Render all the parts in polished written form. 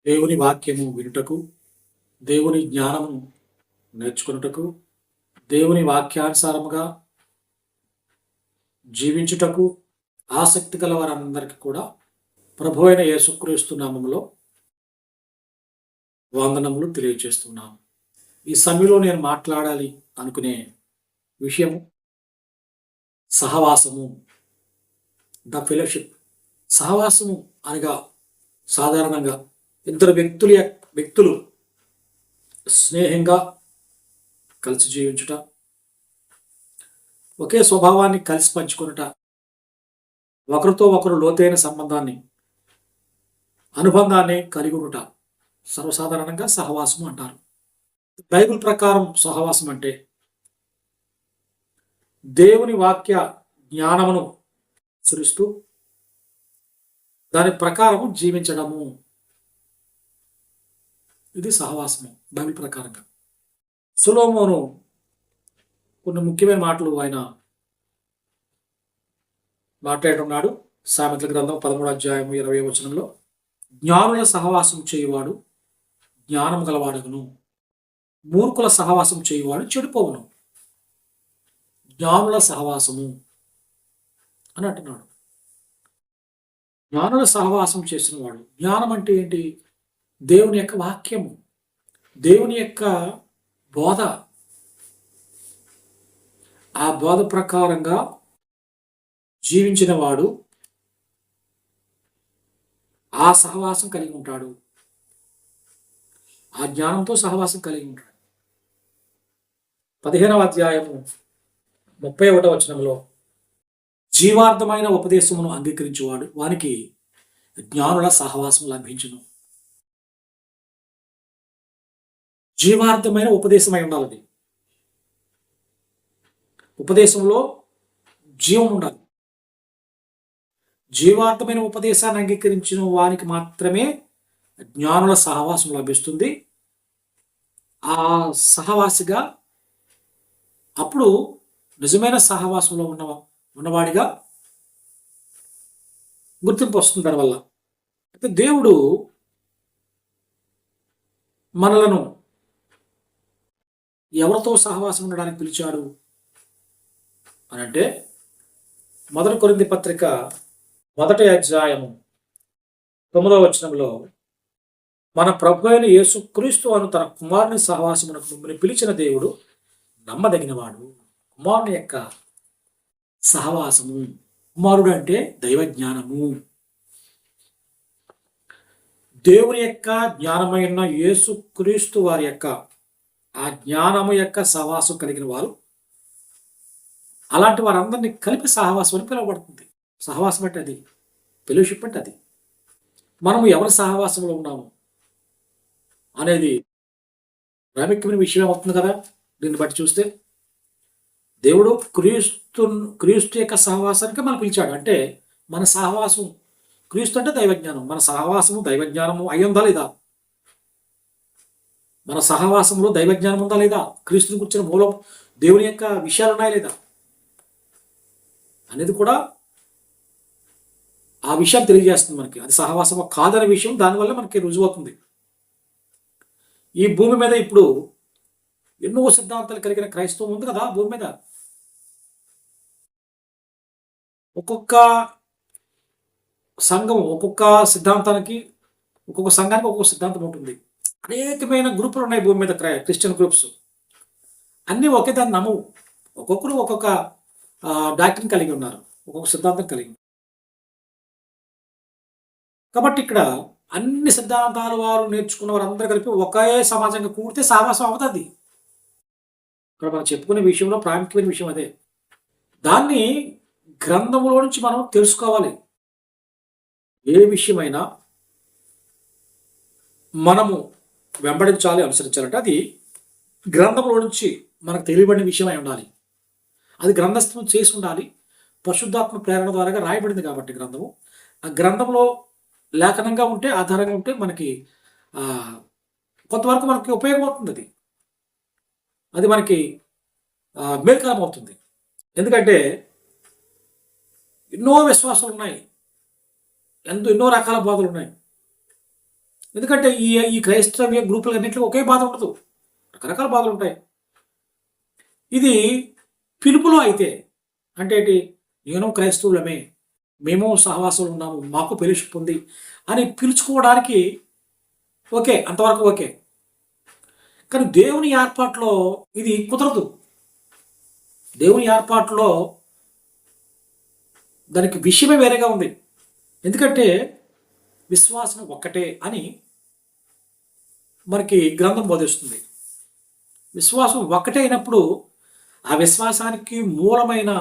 దేవుని వాక్యము వినుటకు, దేవుని జ్ఞానము నేర్చుకొనుటకు, దేవుని వాక్యానుసారముగా జీవించుటకు ఆసక్తి గల వారందరికీ కూడా ప్రభువైన యేసుక్రీస్తు నామములో వందనములు తెలియజేస్తున్నాను. ఈ సమయంలో నేను మాట్లాడాలి అనుకునే విషయము సహవాసము, ద ఫెలోషిప్. సహవాసము అనగా సాధారణంగా ఇద్దరు వ్యక్తులు స్నేహంగా కలిసి జీవించుట, ఒకే స్వభావాన్ని కలిసి పంచుకొనుట, ఒకరితో ఒకరు లోతైన సంబంధాన్ని అనుబంధాన్ని కలిగి ఉండుట సర్వసాధారణంగా సహవాసం అంటారు. బైబిల్ ప్రకారం సహవాసం అంటే దేవుని వాక్య జ్ఞానమును అనుసరిస్తూ దాని ప్రకారము జీవించడము. ఇది సహవాసము బైబిల్ ప్రకారంగా. సొలొమోను కొన్ని ముఖ్యమైన మాటలు ఆయన మాట్లాడుతున్నాడు. సామెతల గ్రంథం 13వ అధ్యాయం 20వ వచనంలో, జ్ఞానుల సహవాసం చేయువాడు జ్ఞానము గలవాడగును, మూర్ఖుల సహవాసం చేయువాడు చెడిపోవును. జ్ఞానుల సహవాసము అని అంటున్నాడు. జ్ఞానుల సహవాసం చేసిన వాడు. జ్ఞానం అంటే ఏంటి? దేవుని యొక్క వాక్యము, దేవుని యొక్క బోధ, ఆ బోధ ప్రకారంగా జీవించిన వాడు ఆ సహవాసం కలిగి ఉంటాడు, ఆ జ్ఞానంతో సహవాసం కలిగి ఉంటాడు. 15వ అధ్యాయము 31వ వచనంలో, జీవార్థమైన ఉపదేశమును అంగీకరించేవాడు వానికి జ్ఞానుల సహవాసం లభించును. జీవార్థమైన ఉపదేశమై ఉండాలి. ఉపదేశంలో జీవం ఉండాలి. జీవార్థమైన ఉపదేశాన్ని అంగీకరించిన వానికి మాత్రమే జ్ఞానుల సహవాసం లభిస్తుంది. ఆ సహవాసిగా అప్పుడు నిజమైన సహవాసంలో ఉన్నవాడిగా గుర్తింపు వస్తుంది దానివల్ల. అయితే దేవుడు మనలను ఎవరితో సహవాసం ఉండడానికి పిలిచాడు అని అంటే, 1 కొరింథీ పత్రిక 1వ అధ్యాయము 9వ వచనంలో, మన ప్రభు అయిన యేసుక్రీస్తు అను తన కుమారుని సహవాసమునకు మిమ్మల్ని పిలిచిన దేవుడు నమ్మదగినవాడు. కుమారుని యొక్క సహవాసము. కుమారుడు అంటే దైవ జ్ఞానము. దేవుని యొక్క జ్ఞానమైన యేసుక్రీస్తు వారి యొక్క ఆ జ్ఞానము యొక్క సహవాసం కలిగిన వారు, అలాంటి వారందరినీ కలిపి సహవాసం అని పిలువబడుతుంది. సహవాసం అంటే అది, ఫెలోషిప్ అంటే అది. మనము ఎవరి సహవాసంలో ఉన్నాము అనేది ప్రాముఖ్యమైన విషయం అవుతుంది కదా. దీన్ని బట్టి చూస్తే దేవుడు క్రీస్తు యొక్క సహవాసానికి మనం పిలిచాడు. అంటే మన సహవాసం క్రీస్తు అంటే దైవజ్ఞానం, మన సహవాసము దైవజ్ఞానము అయి ఉందా లేదా? మన సహవాసంలో దైవజ్ఞానం ఉందా లేదా? క్రీస్తుని కూర్చున్న మూలం దేవుని యొక్క విషయాలు ఉన్నాయా లేదా అనేది కూడా ఆ విషయాన్ని తెలియజేస్తుంది మనకి. అది సహవాసం కాదనే విషయం దానివల్ల మనకి రుజువు అవుతుంది. ఈ భూమి మీద ఇప్పుడు ఎన్నో సిద్ధాంతాలు కలిగిన క్రైస్తవం ఉంది కదా భూమి మీద. ఒక్కొక్క సంఘం ఒక్కొక్క సిద్ధాంతానికి, ఒక్కొక్క సంఘానికి ఒక్కొక్క సిద్ధాంతం ఉంటుంది. అనేకమైన గ్రూపులు ఉన్నాయి భూమి మీద, క్రిస్టియన్ గ్రూప్స్. అన్నీ ఒకే దాన్ని నమ్మవు. ఒక్కొక్కరు ఒక్కొక్క డాక్ట్రిన్ కలిగి ఉన్నారు, ఒక్కొక్క సిద్ధాంతం కలిగి. కాబట్టి ఇక్కడ అన్ని సిద్ధాంతాలు వారు నేర్చుకున్న వారందరూ కలిపి ఒకే సమాజంగా కూడితే సహవాసం అవుతుంది. ఇక్కడ మనం చెప్పుకునే విషయంలో ప్రాముఖ్యమైన విషయం అదే. దాన్ని గ్రంథములో నుంచి మనం తెలుసుకోవాలి. ఏ విషయమైనా మనము వెంబడించాలి, అనుసరించాలంటే అది గ్రంథంలో నుంచి మనకు తెలియబడిన విషయమై ఉండాలి. అది గ్రంథస్థం చేసి ఉండాలి. పరిశుద్ధాత్మ ప్రేరణ ద్వారా రాయబడింది కాబట్టి గ్రంథము. ఆ గ్రంథంలో లేఖనంగా ఉంటే, ఆధారంగా ఉంటే మనకి కొంతవరకు మనకి ఉపయోగం అవుతుంది. అది మనకి మేల్కరం అవుతుంది. ఎందుకంటే ఎన్నో విశ్వాసాలు ఉన్నాయి, ఎన్నో రకాల బోధలు ఉన్నాయి. ఎందుకంటే ఈ ఈ క్రైస్తవ గ్రూపులు అన్నింటిలో ఒకే బాధ ఉండదు, రకరకాల బాధలు ఉంటాయి. ఇది పిలుపులో అయితే అంటే ఏంటి, నేను క్రైస్తవులమే, మేము సహవాసంలో ఉన్నాము, మాకు ఫెలోషిప్ ఉంది అని పిలుచుకోవడానికి ఓకే, అంతవరకు ఓకే. కానీ దేవుని ఏర్పాటులో ఇది కుదరదు. దేవుని ఏర్పాటులో దానికి విషయమే వేరేగా ఉంది. ఎందుకంటే విశ్వాసం ఒక్కటే అని మనకి గ్రంథం బోధిస్తుంది. విశ్వాసం ఒక్కటే అయినప్పుడు ఆ విశ్వాసానికి మూలమైన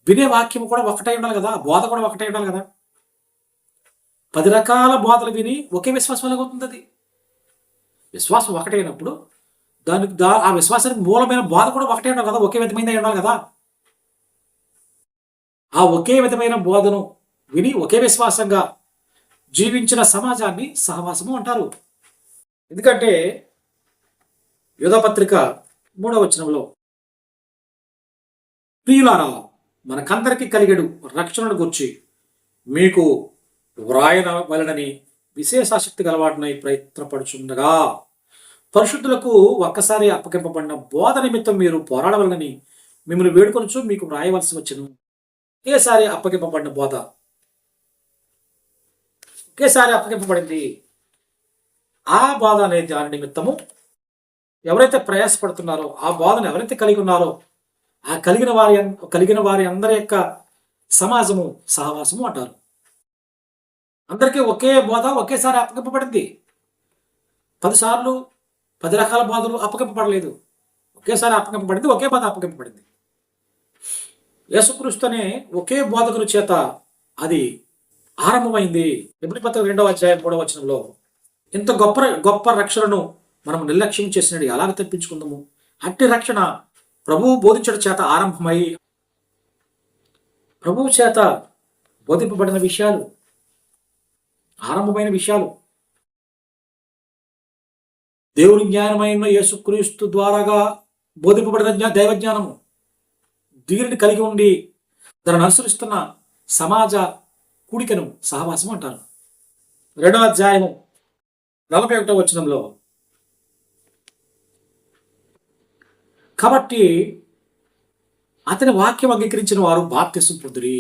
వినే వాక్యం కూడా ఒకటే ఉండాలి కదా, బోధ కూడా ఒకటే ఉండాలి కదా. 10 రకాల బోధలు విని ఒకే విశ్వాసం ఎలాగవుతుంది? అది విశ్వాసం ఒకటే అయినప్పుడు దానికి ఆ విశ్వాసానికి మూలమైన బోధ కూడా ఒకటే ఉండాలి కదా, ఒకే విధమైన ఉండాలి కదా. ఆ ఒకే విధమైన బోధను విని ఒకే విశ్వాసంగా జీవించిన సమాజాన్ని సహవాసము అంటారు. ఎందుకంటే యూదాపత్రిక 3వ వచనంలో, ప్రియులారా, మనకందరికి కలిగడు రక్షణను గురించి మీకు వ్రాయనవలనని విశేషాసక్తి గలవాడినై ప్రయత్నపడుచుండగా, పరిశుద్ధులకు ఒక్కసారి అప్పగింపబడిన బోధ నిమిత్తం మీరు పోరాడవలనని మిమ్మల్ని వేడుకొనుచు మీకు వ్రాయవలసి వచ్చును. ఒకేసారి అప్పగింపబడిన బోధ, ఒకేసారి అప్పగింపబడింది. ఆ బోధ అనే దాని నిమిత్తము ఎవరైతే ప్రయాసపడుతున్నారో, ఆ బోధను ఎవరైతే కలిగి ఉన్నారో, ఆ కలిగిన వారి అందరి యొక్క సమాజము సహవాసము అంటారు. అందరికీ ఒకే బోధ ఒకేసారి అప్పగింపబడింది. 10 సార్లు 10 రకాల బోధలు అప్పగింపబడలేదు, ఒకేసారి అప్పగింపబడింది, ఒకే బోధ అప్పగింపబడింది. యేసుక్రీస్తు అనే ఒకే బోధకుని చేత అది ఆరంభమైంది. ఎబ్రీ పత్రిక 2వ అధ్యాయం 3వ వచనంలో, ఇంత గొప్ప గొప్ప రక్షణను మనం నిర్లక్ష్యం చేసినది ఎలాగ తప్పించుకుందాము? అట్టి రక్షణ ప్రభువు బోధించడం చేత ఆరంభమై, ప్రభువు చేత బోధింపబడిన విషయాలు, ఆరంభమైన విషయాలు, దేవుని జ్ఞానమైన యేసుక్రీస్తు ద్వారాగా బోధింపబడిన దైవజ్ఞానము, దీనిని కలిగి ఉండి దానిని అనుసరిస్తున్న సమాజ కూడికను సహవాసం అంటారు. 2వ అధ్యాయము 41వ వచనంలో, కాబట్టి అతని వాక్యం అంగీకరించిన వారు బాప్తిసం పొందిరి.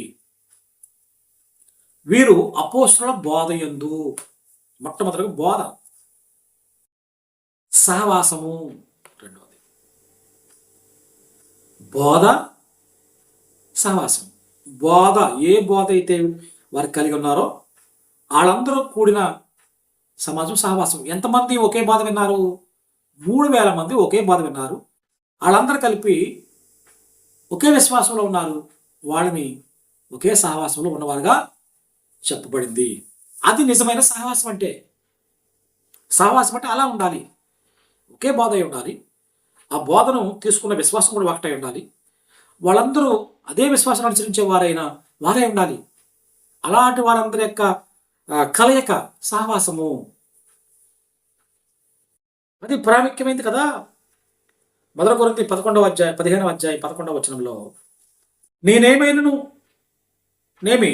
వీరు అపోస్తలుల బోధ యందు, మొట్టమొదటిగా బోధ, సహవాసము రెండవది, బోధ సహవాసం. బోధ, ఏ బోధ అయితే వారు కలిగి ఉన్నారో వాళ్ళందరూ కూడిన సమాజం సహవాసం. ఎంతమంది ఒకే బోధ విన్నారు? 3000 మంది ఒకే బోధ విన్నారు. వాళ్ళందరూ కలిపి ఒకే విశ్వాసంలో ఉన్నారు. వాళ్ళని ఒకే సహవాసంలో ఉన్నవారుగా చెప్పబడింది. అది నిజమైన సహవాసం అంటే. సహవాసం అంటే అలా ఉండాలి, ఒకే బోధ అయి ఉండాలి. ఆ బోధను తీసుకున్న విశ్వాసం కూడా ఒకటై ఉండాలి. వాళ్ళందరూ అదే విశ్వాసం అనుసరించే వారే ఉండాలి. అలాంటి వారందరి యొక్క కలయిక సహవాసము, అది ప్రాముఖ్యమైంది కదా. 1 కొరింథీ 15వ అధ్యాయం 11వ వచనంలో, నేనైనను నేమి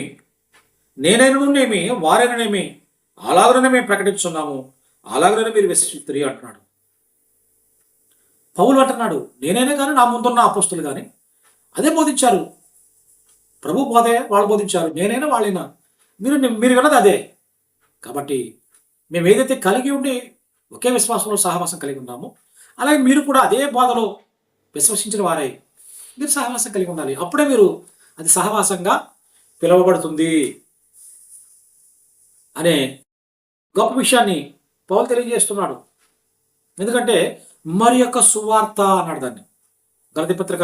వారైననేమి అలాగనే మేము ప్రకటిస్తున్నాము, అలాగనే మీరు విశ్వసిస్తురి అంటున్నాడు. పౌలు అంటున్నాడు, నేనైనా కానీ నా ముందున్న అపోస్తులు కానీ అదే బోధించారు, ప్రభు బోధే వాళ్ళు బోధించారు, నేనైనా వాళ్ళైనా మీరు విన్నది అదే. కాబట్టి మేము ఏదైతే కలిగి ఉండి ఒకే విశ్వాసంలో సహవాసం కలిగి ఉన్నామో, అలాగే మీరు కూడా అదే బోధలో విశ్వసించిన వారై మీరు సహవాసం కలిగి ఉండాలి. అప్పుడే మీరు అది సహవాసంగా పిలువబడుతుంది అనే గొప్ప విషయాన్ని పౌలు తెలియజేస్తున్నాడు. ఎందుకంటే మరి యొక్క సువార్త అన్నాడు దాన్ని, గలతీ పత్రిక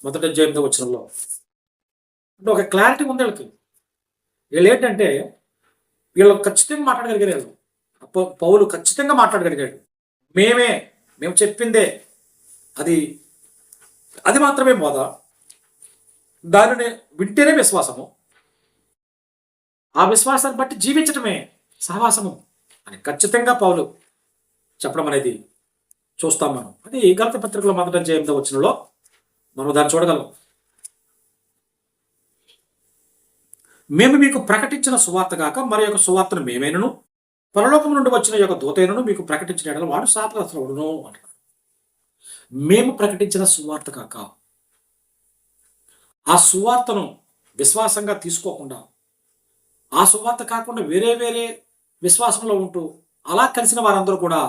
1వ అధ్యాయం 8వ వచనంలో. అంటే ఒక క్లారిటీ ఉంది వీళ్ళకి. వీళ్ళు ఏంటంటే వీళ్ళు ఖచ్చితంగా మాట్లాడగలిగారు. పౌలు ఖచ్చితంగా మాట్లాడగలిగాడు. మేము చెప్పిందే అది మాత్రమే బోధ, దానిని వింటేనే విశ్వాసము, ఆ విశ్వాసాన్ని బట్టి జీవించటమే సహవాసము అని ఖచ్చితంగా పౌలు చెప్పడం అనేది చూస్తాం మనం. అది గలతీ పత్రికలో 1వ అధ్యాయం 8వ వచనంలో మనం దాన్ని చూడగలం. మేము మీకు ప్రకటించిన సువార్త కాక మరి యొక్క సువార్తను మేమైనను పరలోకం నుండి వచ్చిన యొక్క దూతైనను మీకు ప్రకటించిన ఎడల వాడు శాపగ్రస్తుడవును అంటున్నాడు. మేము ప్రకటించిన సువార్త కాక ఆ సువార్తను విశ్వాసంగా తీసుకోకుండా, ఆ సువార్త కాకుండా వేరే వేరే విశ్వాసంలో ఉంటూ అలా కలిసిన వారందరూ కూడా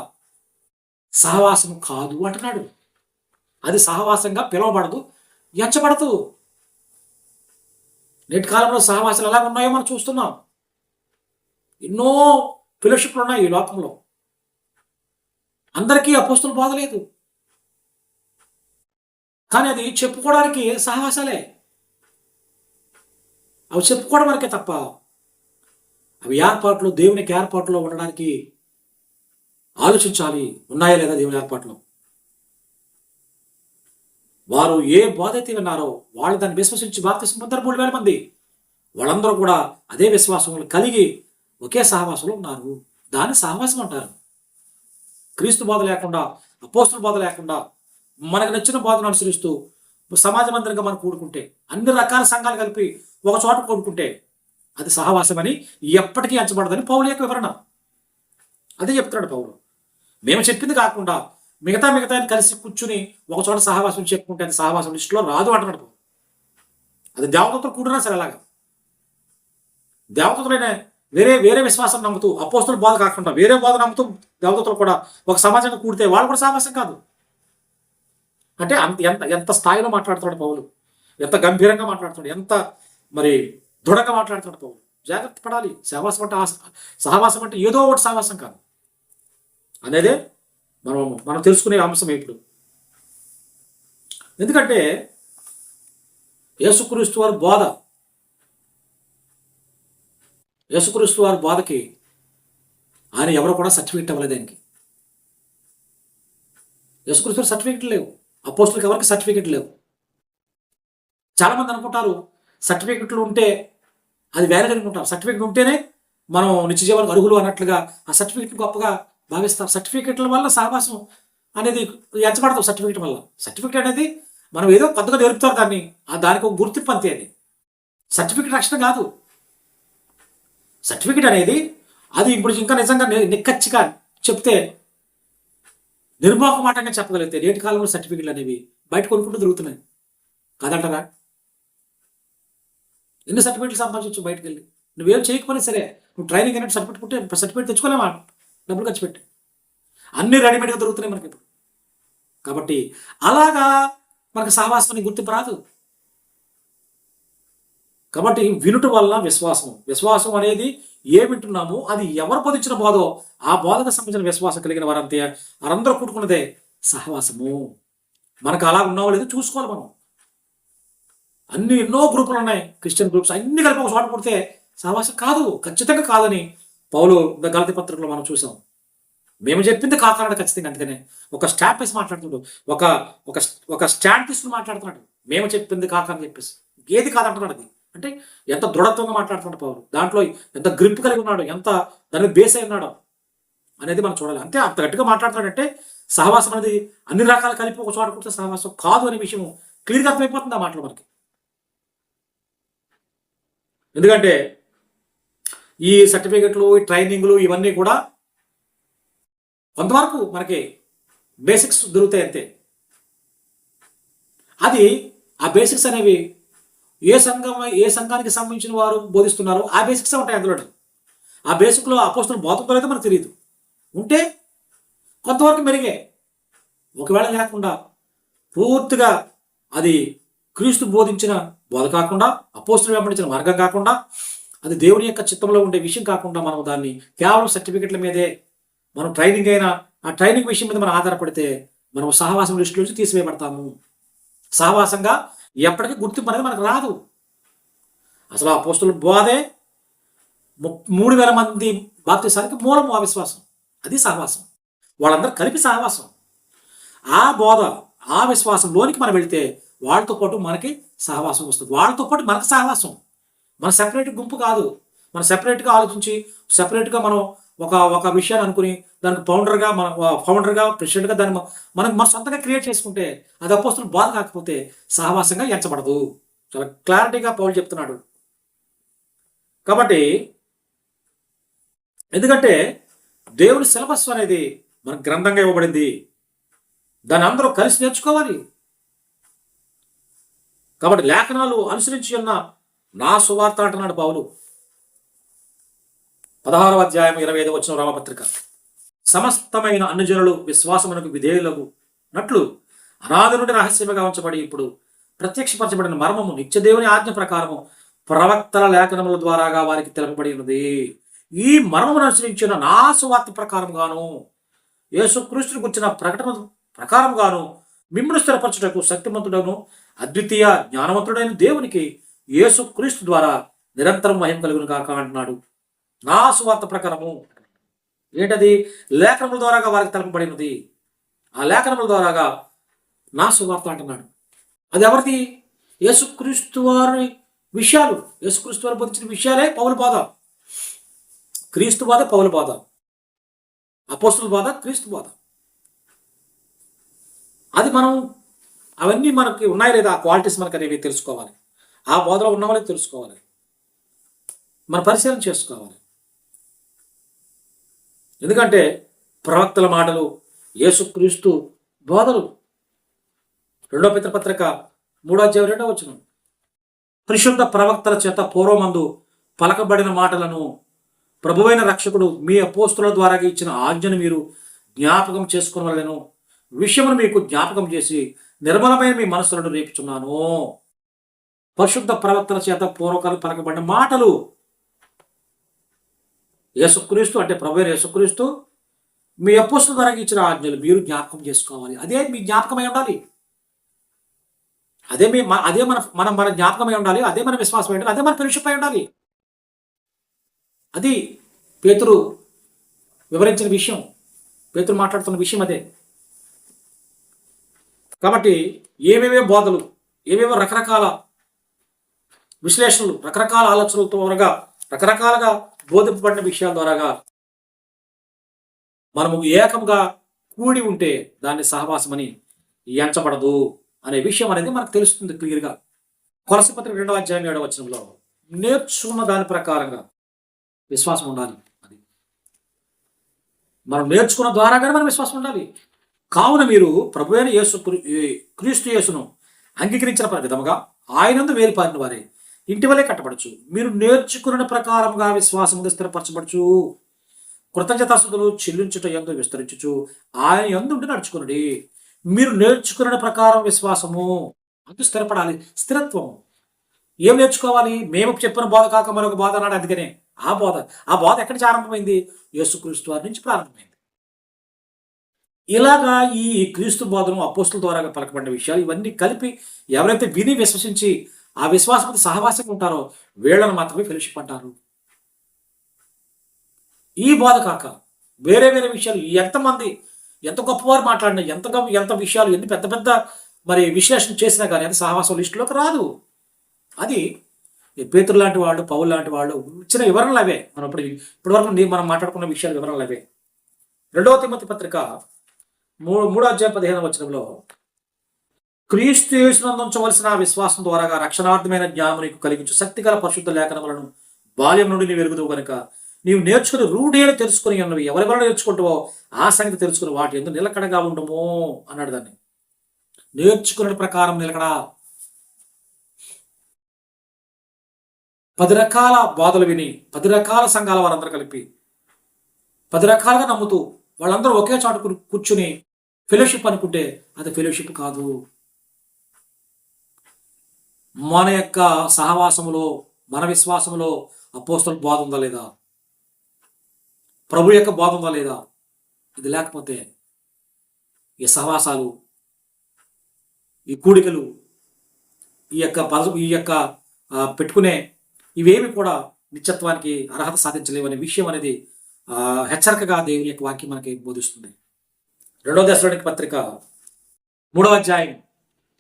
సహవాసం కాదు అంటున్నాడు. అది సహవాసంగా పిలువబడదు, ఎంచబడదు. నేటి కాలంలో సహవాసాలు ఎలా ఉన్నాయో మనం చూస్తున్నాం. ఎన్నో ఫెలోషిప్లు ఉన్నాయి ఈ లోకంలో. అందరికీ అపోస్తుల బోధ లేదు, కానీ అది చెప్పుకోవడానికి సహవాసాలే. అవి చెప్పుకోవడం వరకే తప్ప అవి ఏర్పాట్లు, దేవునికి ఏర్పాట్లో ఉండడానికి ఆలోచించాలి, ఉన్నాయా లేదా దేవుని ఏర్పాట్లో. వారు ఏ బోధ అయితే విన్నారో వాళ్ళు దాన్ని విశ్వసించి బాప్తిసం పొందారు 3,000 మంది. వాళ్ళందరూ కూడా అదే విశ్వాసములు కలిగి ఒకే సహవాసంలో ఉన్నారు. దాన్ని సహవాసం అంటారు. క్రీస్తు బోధ లేకుండా, అపోస్తుల బోధ లేకుండా, మనకు నచ్చిన బోధను అనుసరిస్తూ సమాజ మందిరంగా మనం కూడుకుంటే, అన్ని రకాల సంఘాలు కలిపి ఒక చోట కూడుకుంటే అది సహవాసం అని ఎప్పటికీ ఎంచబడదని పౌలు యొక్క వివరణ. అదే చెప్తున్నాడు పౌలు. మేము చెప్పింది కాకుండా మిగతా కలిసి కూర్చుని ఒక చోట సహవాసం చెప్పుకుంటే అది సహవాసం లిస్టులో రాదు అంటున్నాడు పౌలు. అది దేవదూతలు కూడినా సరే అలాగా. దేవదూతలైన వేరే వేరే విశ్వాసం నమ్ముతూ, అపోస్తుల బోధ కాకుండా వేరే బోధ నమ్ముతూ దేవదూతలు కూడా ఒక సమాజంగా కూడితే వాళ్ళు కూడా సహవాసం కాదు. అంటే ఎంత ఎంత స్థాయిలో మాట్లాడుతున్నాడు పౌలు, ఎంత గంభీరంగా మాట్లాడుతున్నాడు, ఎంత మరి దృఢంగా మాట్లాడుతున్నాడు పౌలు. జాగ్రత్త పడాలి. సహవాసం అంటే సహవాసం అంటే ఏదో ఒకటి సహవాసం కాదు అనేదే మనం తెలుసుకునే అంశం ఇప్పుడు. ఎందుకంటే యేసుక్రీస్తు వారి బోధకి ఆయన ఎవరు కూడా సర్టిఫికెట్ ఇవ్వలేదు. ఆయనకి యేసుక్రీస్తు సర్టిఫికెట్ లేవు, అపోస్తులకు ఎవరికి సర్టిఫికెట్ లేవు. చాలామంది అనుకుంటారు సర్టిఫికెట్లు ఉంటే అది వ్యాలిడ్ అనుకుంటారు. సర్టిఫికెట్ ఉంటేనే మనం నిత్య జీవానికి అర్హులు అన్నట్లుగా ఆ సర్టిఫికెట్ గొప్పగా భావిస్తారు. సర్టిఫికెట్ల వల్ల సహవాసం అనేది ఎంచబడతాం. సర్టిఫికెట్ వల్ల, సర్టిఫికెట్ అనేది మనం ఏదో కొత్తగా నేర్పుతారు దాన్ని, దానికి ఒక గుర్తింపు అంతే. అది సర్టిఫికెట్ రక్షణ కాదు. సర్టిఫికెట్ అనేది అది ఇప్పుడు ఇంకా నిజంగా నిక్కచ్చిగా చెప్తే, నిర్మోహమాటంగా చెప్పగలిగితే నేటి కాలంలో సర్టిఫికెట్లు అనేవి బయట కొనుక్కుంటూ తిరుగుతున్నాయి కాదంటారా? ఎన్ని సర్టిఫికెట్లు సంపాదించు బయటకు వెళ్ళి. నువ్వేం చేయకపోయినా సరే, నువ్వు ట్రైనింగ్ అనేది సర్టిఫికెట్ తెచ్చుకోలేమా? డబ్బులు ఖర్చు పెట్టి అన్ని రెడీమేడ్గా దొరుకుతున్నాయి మనకి ఇప్పుడు. కాబట్టి అలాగా మనకు సహవాసాన్ని గుర్తింపు రాదు. కాబట్టి వినుట వల్ల విశ్వాసం అనేది ఏ వింటున్నామో అది ఎవరు బోధించిన బోధో ఆ బోధకు సంబంధించిన విశ్వాసం కలిగిన వారందరూ కూడుకున్నదే సహవాసము. మనకు అలా ఉన్నావో లేదో చూసుకోవాలి మనం. ఎన్నో గ్రూపులు ఉన్నాయి, క్రిస్టియన్ గ్రూప్స్, అన్ని కలిపి ఒక చోట పుడితే సహవాసం కాదు, ఖచ్చితంగా కాదని పౌలు గలతీ పత్రికలో మనం చూసాం. మేము చెప్పింది కాకాలన్నాడు ఖచ్చితంగా. అందుకనే ఒక స్టాప్ వేసి మాట్లాడుతున్నాడు, ఒక స్టాండ్ తీసుకుని మాట్లాడుతున్నాడు. మేము చెప్పింది కాకని చెప్పేసి ఏది కాదంటున్నాడు. అది అంటే ఎంత దృఢత్వంగా మాట్లాడుతున్నాడు పౌలు, దాంట్లో ఎంత గ్రిప్ కలిగి ఉన్నాడు, ఎంత దాని మీద బేస్ అయి ఉన్నాడో అనేది మనం చూడాలి. అంతే అంత గట్టిగా మాట్లాడుతున్నాడంటే సహవాసం అనేది అన్ని రకాలు కలిపి ఒక చోట కూర్చొని సహవాసం కాదు అనే విషయం క్లియర్గా అర్థమైపోతుంది ఆ మాటలు మనకి. ఎందుకంటే ఈ సర్టిఫికెట్లు, ఈ ట్రైనింగ్లు ఇవన్నీ కూడా కొంతవరకు మనకి బేసిక్స్ దొరుకుతాయి అంతే. అది ఆ బేసిక్స్ అనేవి ఏ సంఘానికి సంబంధించిన వారు బోధిస్తున్నారో ఆ బేసిక్స్ ఉంటాయి అందులో. ఆ బేసిక్లో అపోస్తుల బోధకులు అయితే మనకు తెలియదు, ఉంటే కొంతవరకు మెరుగే. ఒకవేళ లేకుండా పూర్తిగా అది క్రీస్తు బోధించిన బోధ కాకుండా, అపోస్తులు వెంబడించిన మార్గం కాకుండా, అది దేవుని యొక్క చిత్తంలో ఉండే విషయం కాకుండా మనం దాన్ని కేవలం సర్టిఫికెట్ల మీదే మనం ట్రైనింగ్ అయినా ఆ ట్రైనింగ్ విషయం మీద మనం ఆధారపడితే మనం సహవాసం లిస్టు నుంచి తీసివేయబడతాము. సహవాసంగా ఎప్పటికీ గుర్తింపు అనేది మనకు రాదు. అసలు అపోస్తుల బోధే 3,000 మంది బాప్తిసానికి మూలము ఆ విశ్వాసం. అది సహవాసం. వాళ్ళందరూ కలిపి సహవాసం. ఆ బోధ, ఆ విశ్వాసంలోనికి మనం వెళితే వాళ్ళతో పాటు మనకి సహవాసం వస్తుంది. వాళ్ళతో పాటు మనకు సహవాసం. మన సెపరేట్ గుంపు కాదు. మనం సెపరేట్గా ఆలోచించి సెపరేట్గా మనం ఒక విషయాన్ని అనుకుని దానికి ఫౌండర్గా ప్రెసిడెంట్గా దాన్ని మన సొంతంగా క్రియేట్ చేసుకుంటే అది అపోస్తుల బోధ కాకపోతే సహవాసంగా ఎంచబడదు. చాలా క్లారిటీగా పౌలు చెప్తున్నాడు. కాబట్టి ఎందుకంటే దేవుని సిలబస్ అనేది మనకు గ్రంథంగా ఇవ్వబడింది. దాన్ని అందరూ కలిసి నేర్చుకోవాలి. కాబట్టి లేఖనాలు అనుసరించి ఉన్న నా సువార్త అంటున్నాడు పౌలు. 16వ అధ్యాయం 25 వచనం రోమపత్రిక. సమస్తమైన అన్ని జనులు విశ్వాసమునకు విధేయులకు నట్లు అనాది నుండి రహస్యముగా ఉంచబడి ఇప్పుడు ప్రత్యక్షపరచబడిన మర్మము నిత్యదేవుని ఆజ్ఞ ప్రకారము ప్రవక్తల లేఖనముల ద్వారాగా వారికి తెలుపబడి ఉన్నది. ఈ మర్మమును అనుసరించిన నా సువార్త ప్రకారంగాను యేసుక్రీస్తుని గురించిన ప్రకటన ప్రకారంగాను మిమ్మల్ని స్థిరపరచుటకు శక్తిమంతుడను అద్వితీయ జ్ఞానవంతుడైన దేవునికి యేసుక్రీస్తు ద్వారా నిరంతరం మహిమ కలుగును కాక అంటున్నాడు. నా సువార్త ప్రకారము ఏంటది? లేఖనముల ద్వారాగా వారికి తెలుపబడినది. ఆ లేఖనముల ద్వారాగా నా సువార్త అంటున్నాడు. అది ఎవరిది? యేసుక్రీస్తు వారి విషయాలు, యేసుక్రీస్తు వారు బోధించిన విషయాలే పౌలు బాధ. క్రీస్తు బాధ పౌలు బాధ, అపోస్తుల బాధ క్రీస్తు బాధ. అది మనం అవన్నీ మనకి ఉన్నాయి లేదా, ఆ క్వాలిటీస్ మనకు అనేవి తెలుసుకోవాలి. ఆ బోధలో ఉన్న వాళ్ళకి తెలుసుకోవాలి, మన పరిశీలన చేసుకోవాలి. ఎందుకంటే ప్రవక్తల మాటలు, యేసుక్రీస్తు బోధలు. 2వ పేతురు పత్రిక 3వ అధ్యాయం 2వ వచనం. పరిశుద్ధ ప్రవక్తల చేత పూర్వమందు పలకబడిన మాటలను ప్రభువైన రక్షకుడు మీ అపోస్తుల ద్వారా ఇచ్చిన ఆజ్ఞను మీరు జ్ఞాపకం చేసుకునవలెను విషయమును మీకు జ్ఞాపకం చేసి నిర్మలమైన మీ మనసులను రేపుచున్నాను. పరిశుద్ధ ప్రవక్తల చేత పూర్వకాలం పలకబడిన మాటలు, యేసుక్రీస్తు అంటే ప్రభువైన యేసుక్రీస్తు మీ అపోస్తుల ద్వారా ఇచ్చిన ఆజ్ఞలు మీరు జ్ఞాపకం చేసుకోవాలి. అదే మీ జ్ఞాపకమై ఉండాలి. అదే మన జ్ఞాపకమై ఉండాలి. అదే మన విశ్వాసమై ఉండాలి. అదే మన ఫెలోషిప్ అయి ఉండాలి. అది పేతురు వివరించిన విషయం, పేతురు మాట్లాడుతున్న విషయం అదే. కాబట్టి ఏవేవో బోధలు, ఏవేవో రకరకాల విశ్లేషణలు, రకరకాల ఆలోచనలతో రకరకాలుగా బోధింపబడిన విషయాల ద్వారాగా మనము ఏకంగా కూడి ఉంటే దాన్ని సహవాసమని ఎంచబడదు అనే విషయం అనేది మనకు తెలుస్తుంది క్లియర్గా. కొలస్సీ పత్రిక 2వ అధ్యాయం 7వ వచనంలో నేర్చుకున్న దాని ప్రకారంగా విశ్వాసం ఉండాలి. అది మనం నేర్చుకున్న ద్వారాగానే మన విశ్వాసం ఉండాలి. కావున మీరు ప్రభువైన క్రీస్తు యేసును అంగీకరించిన విధముగా ఆయనందు వేరుపారిన వారే ఇంటి వలె కట్టబడచ్చు. మీరు నేర్చుకున్న ప్రకారంగా విశ్వాసముగా స్థిరపరచబడచ్చు. కృతజ్ఞతాస్తుతులు చెల్లించుట యందు విస్తరించుచు ఆయన యందు ఉండి నడుచుకునండి. మీరు నేర్చుకున్న ప్రకారం విశ్వాసము అందు స్థిరపడాలి. స్థిరత్వం ఏం నేర్చుకోవాలి? మేము చెప్పిన బోధ కాక మరొక బోధ అన్నాడు. అందుకనే ఆ బోధ ఎక్కడి నుంచి ఆరంభమైంది? యేసుక్రీస్తు వారి నుంచి ప్రారంభమైంది. ఇలాగా ఈ క్రీస్తు బోధను అపోస్తుల ద్వారా పలకబడిన విషయాలు ఇవన్నీ కలిపి ఎవరైతే విని విశ్వసించి ఆ విశ్వాసంతో సహవాసంగా ఉంటారో వీళ్ళను మాత్రమే ఫెలోషిప్ అంటారు. ఈ బోధ కాక వేరే వేరే విషయాలు ఎంతమంది ఎంత గొప్పవారు మాట్లాడినా, ఎంత విషయాలు ఎన్ని పెద్ద పెద్ద మరి విశ్లేషణ చేసినా కానీ అది సహవాసం లిస్టులోకి రాదు. అది పేతురు లాంటి వాళ్ళు, పౌలు లాంటి వాళ్ళు ఇచ్చిన వివరణలు అవే. మనం ఇప్పటివరకు మనం మాట్లాడుకున్న విషయాలు వివరణలు అవే. 2వ తిమోతి పత్రిక 3వ అధ్యాయం 15వ వచనంలో క్రీస్తు యేసునందు ఉంచవలసిన విశ్వాసం ద్వారా రక్షణార్థమైన జ్ఞానం నీకు కలిగించు శక్తిగల పరిశుద్ధ లేఖనములను బాల్యం నుండి నీవు ఎరుగుదువు కనుక నీవు నేర్చుకుని రూఢేలు తెలుసుకుని ఉన్నవి ఎవరెవరు నేర్చుకుంటావో ఆ సంగతి తెలుసుకుని వాటి ఎందుకు నిలకడగా ఉండము అన్నాడు. దాన్ని నేర్చుకునే ప్రకారం నిలకడ. 10 రకాల బాధలు విని 10 రకాల సంఘాల వారందరూ కలిపి 10 రకాలుగా నమ్ముతూ వాళ్ళందరూ ఒకే చాటు కూర్చుని ఫెలోషిప్ అనుకుంటే అది ఫెలోషిప్ కాదు. మన యొక్క సహవాసములో, మన విశ్వాసములో అపోస్తల బోధ ఉందా లేదా, ప్రభు యొక్క బోధ ఉందా లేదా? ఇది లేకపోతే ఈ సహవాసాలు, ఈ కూడికలు, ఈ యొక్క పెట్టుకునే ఇవేమి కూడా నిత్యత్వానికి అర్హత సాధించలేవనే విషయం అనేది హెచ్చరికగా దేవుని యొక్క వాక్యం మనకి బోధిస్తుంది. 2వ దశలోనిక పత్రిక 3వ అధ్యాయం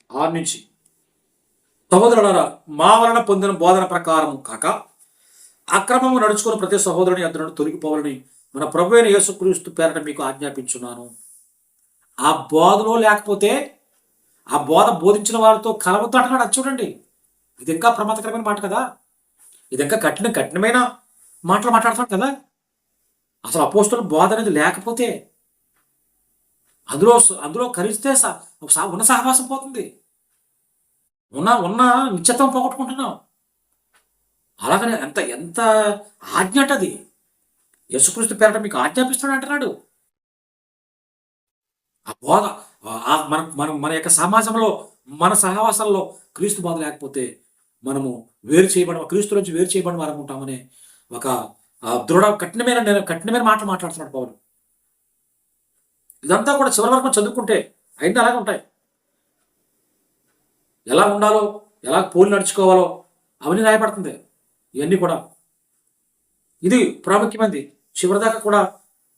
6 నుంచి సహోదరులారా మా వలన పొందిన బోధన ప్రకారం కాక అక్రమము నడుచుకుని ప్రతి సహోదరుని యొద్ద నుండి తొలగిపోవాలని మన ప్రభువైన యేసుక్రీస్తు పేరట మీకు ఆజ్ఞాపించున్నాను. ఆ బోధలో లేకపోతే ఆ బోధ బోధించిన వారితో కలవద్దు అంటున్నాడు. అది చూడండి, ఇది ఇంకా ప్రమాదకరమైన మాట కదా. ఇది ఇంకా కఠినమైన మాటలు మాట్లాడుతున్నాడు కదా. అసలు అపోస్తలుల బోధ అనేది లేకపోతే అందులో అందులో కలిస్తే ఉన్న సహవాసం పోతుంది. ఉన్న ఉన్న నిత్యత్వం పోగొట్టుకుంటున్నాం. అలాగనే ఎంత ఎంత ఆజ్ఞ అది. యేసుక్రీస్తు పేరట మీకు ఆజ్ఞాపిస్తున్నాడు అంటున్నాడు. ఆ బోధ మన మనం మన యొక్క సమాజంలో మన సహవాసంలో క్రీస్తు బోధ లేకపోతే మనము క్రీస్తు నుంచి వేరు చేయబడిన వారం ఉంటామనే ఒక కఠినమైన మాటలు మాట్లాడుతున్నాడు పౌలు. ఇదంతా కూడా చివరి వరకు చదువుకుంటే అన్నీ అలాగే ఉంటాయి. ఎలా ఉండాలో, ఎలా పోలి నడుచుకోవాలో అవన్నీ రాయబడుతుంది. ఇవన్నీ కూడా ఇది ప్రాముఖ్యమైనది. చివరిదాకా కూడా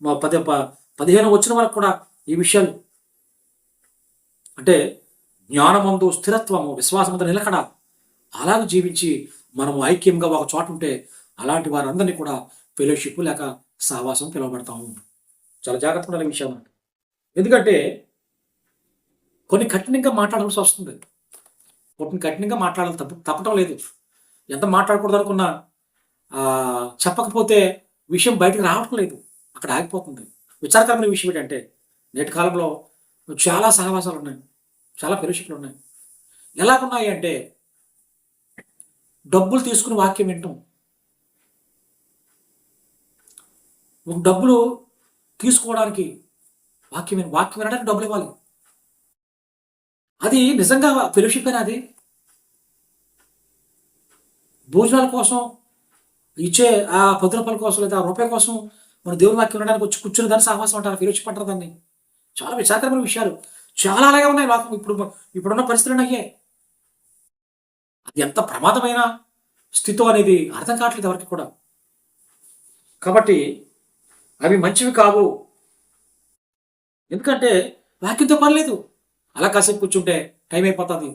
మా 15 వచ్చిన వరకు కూడా ఈ విషయాలు అంటే జ్ఞానమందు స్థిరత్వము, విశ్వాసమందు నిలకడ, అలాగే జీవించి మనము ఐక్యంగా ఒక చోట ఉంటే అలాంటి వారందరినీ కూడా ఫెలోషిప్ లేక సహవాసం పిలువబడతాము. చాలా జాగ్రత్తగా ఉండాలి విషయం. ఎందుకంటే కొన్ని కఠినంగా మాట్లాడాల్సి వస్తుంది. కొన్ని కఠినంగా మాట్లాడాలి, తప్పటం లేదు. ఎంత మాట్లాడకూడదు అనుకున్నా చెప్పకపోతే విషయం బయటకు రావటం లేదు, అక్కడ ఆగిపోతుంది. విచారకరమైన విషయం ఏంటంటే నేటి కాలంలో చాలా సహవాసాలు ఉన్నాయి, చాలా ఫెలోషిప్లు ఉన్నాయి. ఎలాగున్నాయి అంటే డబ్బులు తీసుకుని వాక్యం వింటాం. డబ్బులు తీసుకోవడానికి వాక్యం వినడానికి డబ్బులు ఇవ్వాలి. అది నిజంగా ఫెలోషిప్ అయినా? అది భోజనాల కోసం ఇచ్చే ఆ 10 రూపాయల కోసం లేదా రూపాయి కోసం మన దేవుని వాక్యం వినడానికి వచ్చి కూర్చుని దాన్ని సహవాసం అంటారు, ఫెలోషిప్ అంటారు దాన్ని. చాలా విచారకరమైన విషయాలు చాలా అలాగే ఉన్నాయి. ఇప్పుడున్న పరిస్థితులు అయ్యాయి. అది ఎంత ప్రమాదమైన స్థితి అనేది అర్థం కావట్లేదు ఎవరికి కూడా. కాబట్టి అవి మంచివి కావు. ఎందుకంటే వాక్యంతో పని లేదు. అలా కాసేపు కూర్చుంటే టైం అయిపోతుంది.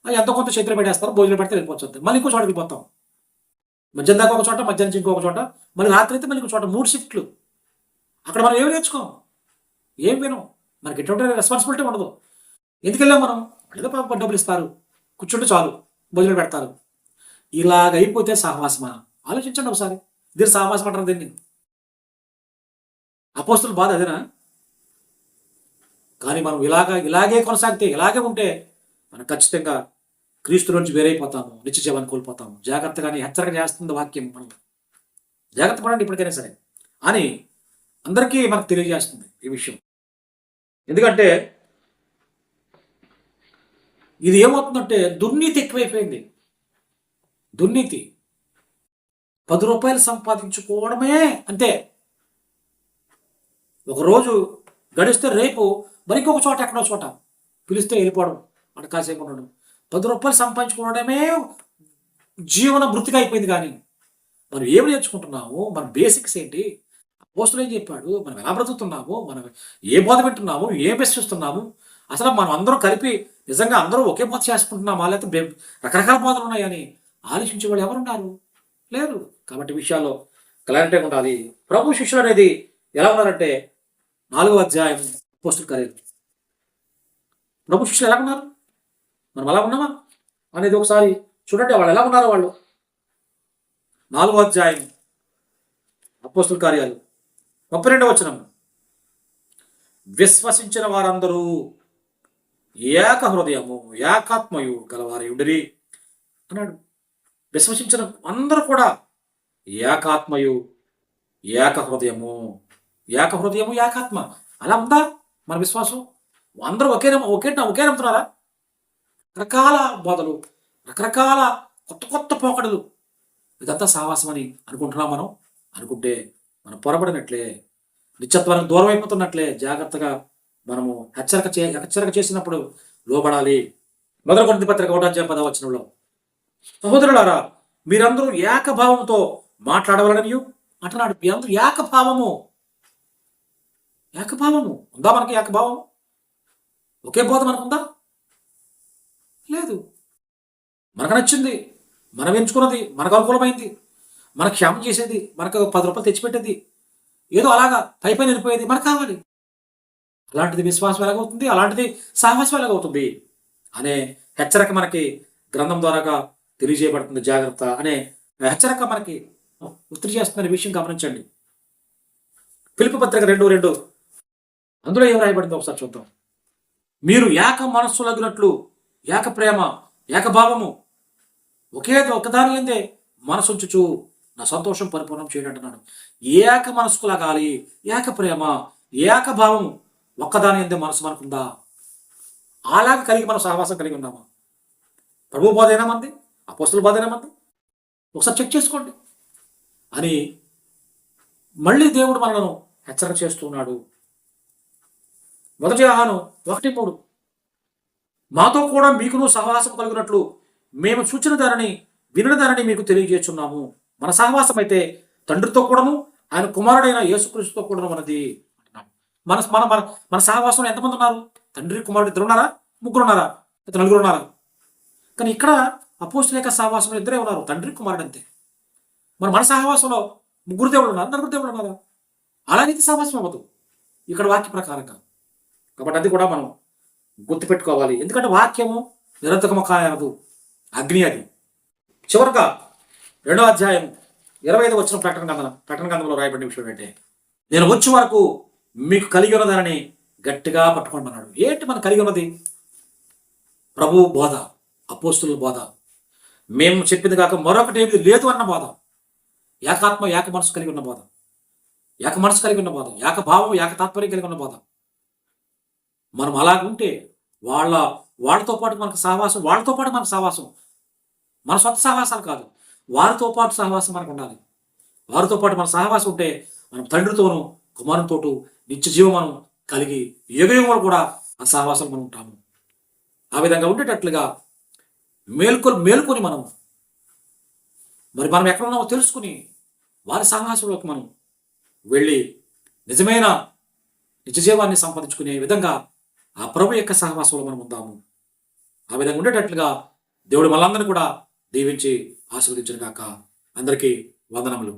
ఎంత కొంత చేతులు పెట్టేస్తారు, భోజనం పెడితే వెళ్ళిపోతుంది. మళ్ళీ ఇంకో చోట వెళ్ళిపోతాం. మధ్యాహ్నం దాకా ఒక చోట, మధ్యాహ్నం నుంచి ఇంకొక చోట, మళ్ళీ రాత్రి అయితే మళ్ళీ ఇంకో చోట. 3 షిఫ్ట్లు. అక్కడ మనం ఏమి నేర్చుకోం, ఏం వినం, మనకి ఎటువంటి రెస్పాన్సిబిలిటీ ఉండదు. ఎందుకు వెళ్ళాం మనం? ఏదో డబ్బులు ఇస్తారు, కూర్చుంటే చాలు, భోజనం పెడతారు. ఇలాగ అయిపోతే సహవాసమా? ఆలోచించండి ఒకసారి. దీన్ని సహవాసం అంటారు. దీన్ని అపోస్తలుల బాధ అదేనా? కానీ మనం ఇలాగే కొనసాగితే, ఇలాగే ఉంటే మనం ఖచ్చితంగా క్రీస్తు నుంచి వేరైపోతాము, నిత్య జీవాన్ని కోల్పోతాము. జాగ్రత్తగానే హెచ్చరిక చేస్తుంది వాక్యం. మనం జాగ్రత్త పడండి ఇప్పటికైనా సరే అని అందరికీ మనకు తెలియజేస్తుంది ఈ విషయం. ఎందుకంటే ఇది ఏమవుతుందంటే దుర్నీతి ఎక్కువైపోయింది. దుర్నీతి 10 రూపాయలు సంపాదించుకోవడమే అంతే. ఒకరోజు గడిస్తే రేపు మరికొక చోట, ఎక్కడో చోట పిలిస్తే వెళ్ళిపోవడం, అక్కడ కాసేపు ఉండడం. 10 రూపాయలు సంపాదించుకోవడమే జీవన వృత్తిగా అయిపోయింది. కానీ మనం ఏమి నేర్చుకుంటున్నాము? మన బేసిక్స్ ఏంటి? అపోస్తలుడు ఏం చెప్పాడు? మనం ఎలా బ్రతుకుతున్నాము? మనం ఏ బోధ వింటున్నాము? ఏం ప్రశ్నిస్తున్నాము? అసలు మనం అందరం కలిపి నిజంగా అందరూ ఒకే బోధ చేసుకుంటున్నామా, లేకపోతే రకరకాల బోధలు ఉన్నాయని ఆలోచించే వాళ్ళు ఎవరున్నారు? లేరు. కాబట్టి విషయాల్లో క్లారిటీగా ఉండాలి. ప్రభు శిష్యులు అనేది ఎలా ఉన్నారంటే 4వ అధ్యాయం అపోస్తలుల కార్యాలు. ప్రభు శిష్యులు ఎలా ఉన్నారు? మనం అలా ఉన్నామా అనేది ఒకసారి చూడండి. వాళ్ళు ఎలా ఉన్నారో వాళ్ళు. 4వ అధ్యాయం అపోస్తలుల కార్యాలు 32వ వచనం. విశ్వసించిన వారందరూ ఏక హృదయము ఏకాత్మయు గలవారై ఉండిరి అన్నాడు. విశ్వసించిన అందరూ కూడా ఏకాత్మయు ఏక హృదయము ఏకాత్మ. అలా ఉందా మన విశ్వాసం? అందరూ ఒకే నమ్ముతున్నారా? రకరకాల బోధలు, రకరకాల కొత్త పోకడలు, ఇదంతా సహవాసం అని అనుకుంటున్నాం. మనం అనుకుంటే మనం పొరపడినట్లే, నిత్యత్వానికి దూరం అయిపోతున్నట్లే. జాగ్రత్తగా మనము హెచ్చరిక చేసినప్పుడు లోబడాలి. 1 కొరింథీ పత్రిక 1:10 వచనంలో, సహోదరులారా మీరందరూ ఏకభావంతో మాట్లాడవాలని అంటున్నాడు. మీరందరూ ఏకభావము ఉందా మనకి? ఏకభావం ఒకే బోధ మనకుందా? లేదు. మనకు నచ్చింది, మనం ఎంచుకున్నది, మనకు అనుకూలమైంది, మనకు క్షేమం చేసేది, మనకు 10 రూపాయలు తెచ్చిపెట్టేది, ఏదో అలాగా పైపై వెళ్ళిపోయేది మనకు కావాలి. అలాంటిది విశ్వాసం ఎలాగవుతుంది? అలాంటిది సహవాసం ఎలాగవుతుంది అనే హెచ్చరిక మనకి గ్రంథం ద్వారాగా తెలియజేయబడుతుంది. జాగ్రత్త అనే హెచ్చరిక మనకి గుర్తు చేస్తున్న విషయం గమనించండి. ఫిలిప్పీ పత్రిక 2:2 అందులో ఏం రాయబడిందో ఒకసారి చూద్దాం. మీరు ఏక మనస్సులగినట్లు, ఏక ప్రేమ, ఏకభావము, ఒకదాని ఎందే మనసుంచుచు నా సంతోషం పరిపూర్ణం చేయడం అంటున్నాడు. ఏక మనస్కులగాలి, ఏక ప్రేమ, ఏకభావము, ఒక్కదాని ఎందే మనసు మనకుందా? అలాగే కలిగి మనం సహవాసం కలిగి ఉన్నామా? ప్రభు బోధైనా మంది, అపోస్తుల బోధైనా మంది, ఒకసారి చెక్ చేసుకోండి అని మళ్ళీ దేవుడు మనలను హెచ్చరిక చేస్తున్నాడు. 1 యోహాను 1:3 మాతో కూడా మీకును సహవాసం కలిగినట్లు మేము చూచిన దానిని వినిన దానిని మీకు తెలియజేస్తున్నాము. మన సహవాసం అయితే తండ్రితో కూడాను ఆయన కుమారుడైన యేసుక్రీస్తుతో కూడాను మనది. మన మన మన మన సహవాసంలో ఎంతమంది ఉన్నారు? తండ్రి కుమారుడు ఇద్దరు ఉన్నారా? ముగ్గురు ఉన్నారా? నలుగురు ఉన్నారా? కానీ ఇక్కడ అపోస్తుల యొక్క సహవాసంలో ఇద్దరే ఉన్నారు, తండ్రి కుమారుడు అంతే. మన సహవాసంలో ముగ్గురు దేవుడు ఉన్నారు, నలుగురు దేవుడు ఉన్నారా? అలాగైతే సహవాసం అవ్వదు ఇక్కడ వాక్య ప్రకారంగా. కాబట్టి అది కూడా మనం గుర్తుపెట్టుకోవాలి. ఎందుకంటే వాక్యము నిరంతరము కాయదు, అగ్ని అది. చివరగా 2వ అధ్యాయం 25 వచ్చిన ప్రకటన గ్రంథంలో రాయబడిన విషయం ఏంటంటే, నేను వచ్చే వరకు మీకు కలిగి ఉన్నదాన్ని గట్టిగా పట్టుకోండి అన్నాడు. ఏంటి మనం కలిగి ఉన్నది? ప్రభు బోధ, అపోస్తుల బోధ, మేము చెప్పింది కాక మరొకటి ఏమి లేదు అన్న బోధ, ఏకాత్మ ఏక మనసు కలిగి ఉన్న బోధ, ఏక మనసు కలిగి ఉన్న బోధ, ఏక భావం ఏక తాత్పర్యం కలిగి ఉన్న బోధ. మనం అలాగుంటే వాళ్ళతో పాటు మనకు సహవాసం, వాళ్ళతో పాటు మనకు సహవాసం, మన సొంత సహవాసాలు కాదు, వారితో పాటు సహవాసం మనకు ఉండాలి. వారితో పాటు మన సహవాసం ఉంటే మనం తండ్రితోనూ కుమారునితోటూ నిత్య జీవం మనం కలిగి యుగయుగములు కూడా ఆ సహవాసం మనం ఉంటాము. ఆ విధంగా ఉండేటట్లుగా మేలుకొని మనం ఎక్కడ ఉన్నామో తెలుసుకుని వారి సహవాసంలోకి మనం వెళ్ళి నిజమైన నిత్య జీవాన్ని సంపాదించుకునే విధంగా ఆ ప్రభు యొక్క సహవాసంలో మనం ఉందాము. ఆ విధంగా ఉండేటట్లుగా దేవుడు మనందరినీ కూడా దీవించి ఆశీర్వదించును గాక. అందరికీ వందనములు.